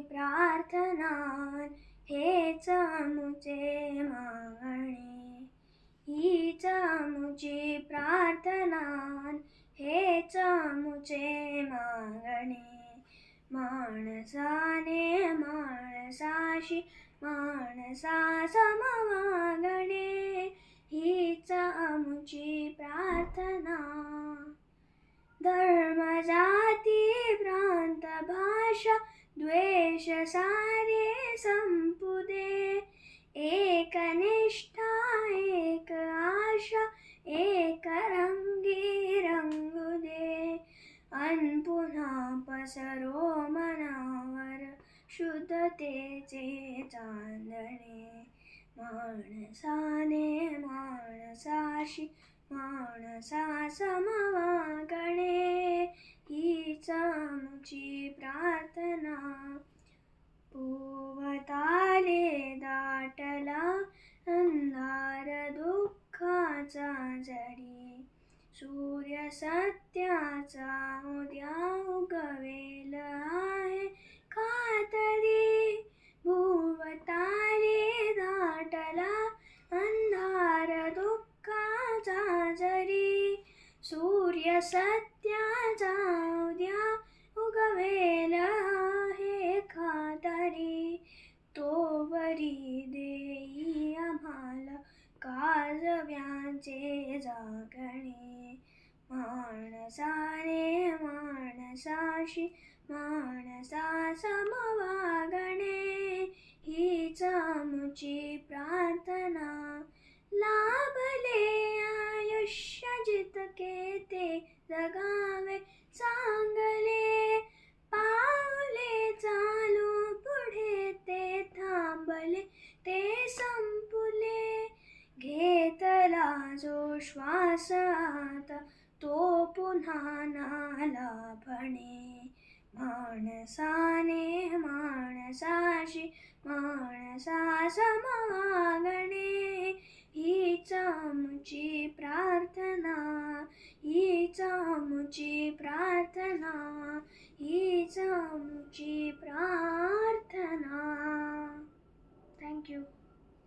प्रार्थना हेच आमुचे मागणे, हीच आमुची प्रार्थना हेच आमुचे मागणे. माणसाने माणसाशी माणसा सम वागणे, हीच आमुची प्रार्थना. धर्म जाती प्रांत भाषा द्वेष सारे संपू दे, एक निष्ठा एक आशा एक रंगी रंगू दे. अन पुन्हा पसरो मनावर शुद्धतेचे चांदणे, माणसाने माणसाशी माणसा सम वागणे, हीच आमुची प्रार्थना. भोवताले दाटला अंधार दुःखाचा जडी, सूर्य सत्याचा उद्या उगवेल आहे खातरी. भोवताले दाटला अंधार दुःखाचा जरी, सूर्य सत्याचा उद्या उगवेल आहे खातरी. तोवरी देई आम्हाला काजव्यांचे जागणे, माणसाने माणसाशी माणसा सम वागणे, हीच आमुची प्रार्थना. लाभले आयुष्य जितके ते जगावे चांगले, पाऊले चालू पुढे ते थांबले ते संपुले. घेतला जो श्वास आता तो पुन्हा ना लाभणे, माणसाने माणसाशी माणसा सम वागणे, हीच आमुची प्रार्थना. हीच आमुची प्रार्थना, हीच आमुची प्रार्थना. थँक्यू.